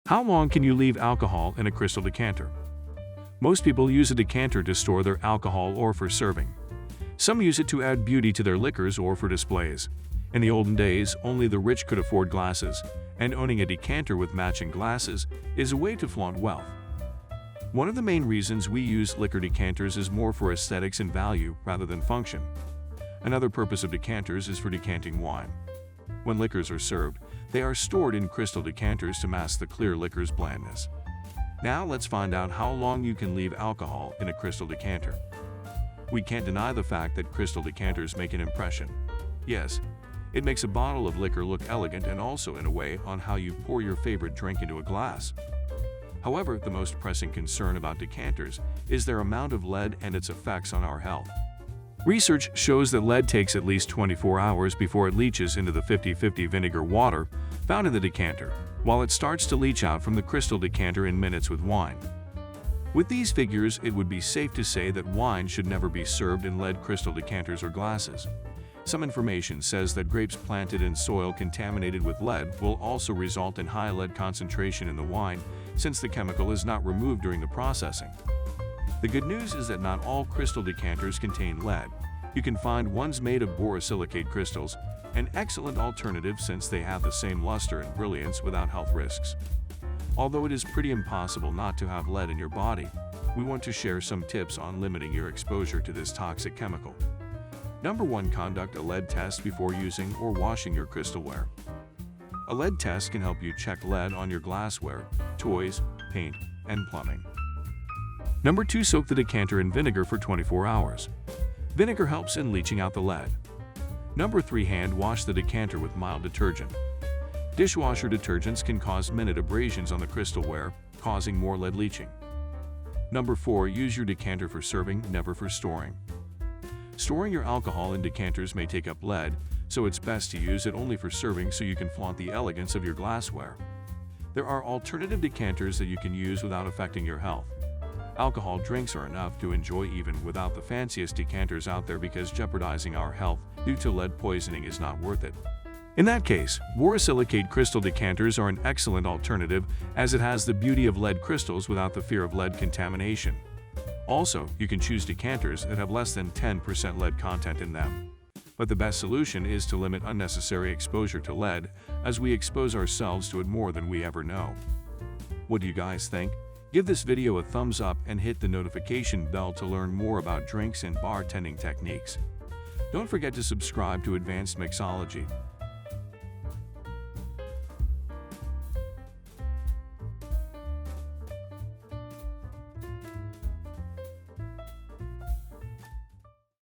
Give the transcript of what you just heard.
How long can you leave alcohol in a crystal decanter? Most people use a decanter to store their alcohol or for serving. Some use it to add beauty to their liquors or for displays. In the olden days, only the rich could afford glasses, and owning a decanter with matching glasses is a way to flaunt wealth. One of the main reasons we use liquor decanters is more for aesthetics and value rather than function. Another purpose of decanters is for decanting wine. When liquors are served, they are stored in crystal decanters to mask the clear liquor's blandness. Now let's find out how long you can leave alcohol in a crystal decanter. We can't deny the fact that crystal decanters make an impression. Yes, it makes a bottle of liquor look elegant and also in a way on how you pour your favorite drink into a glass. However, the most pressing concern about decanters is their amount of lead and its effects on our health. Research shows that lead takes at least 24 hours before it leaches into the 50/50 vinegar water found in the decanter, while it starts to leach out from the crystal decanter in minutes with wine. With these figures, it would be safe to say that wine should never be served in lead crystal decanters or glasses. Some information says that grapes planted in soil contaminated with lead will also result in high lead concentration in the wine, since the chemical is not removed during the processing. The good news is that not all crystal decanters contain lead. You can find ones made of borosilicate crystals, an excellent alternative since they have the same luster and brilliance without health risks. Although it is pretty impossible not to have lead in your body, we want to share some tips on limiting your exposure to this toxic chemical. Number 1. Conduct a lead test before using or washing your crystalware. A lead test can help you check lead on your glassware, toys, paint, and plumbing. Number 2. Soak the decanter in vinegar for 24 hours. Vinegar helps in leaching out the lead. Number 3. Hand wash the decanter with mild detergent. Dishwasher detergents can cause minute abrasions on the crystalware, causing more lead leaching. Number 4. Use your decanter for serving, never for storing. Storing your alcohol in decanters may take up lead, so it's best to use it only for serving so you can flaunt the elegance of your glassware. There are alternative decanters that you can use without affecting your health. Alcohol drinks are enough to enjoy even without the fanciest decanters out there because jeopardizing our health due to lead poisoning is not worth it. In that case, borosilicate crystal decanters are an excellent alternative as it has the beauty of lead crystals without the fear of lead contamination. Also, you can choose decanters that have less than 10% lead content in them. But the best solution is to limit unnecessary exposure to lead, as we expose ourselves to it more than we ever know. What do you guys think? Give this video a thumbs up and hit the notification bell to learn more about drinks and bartending techniques. Don't forget to subscribe to Advanced Mixology.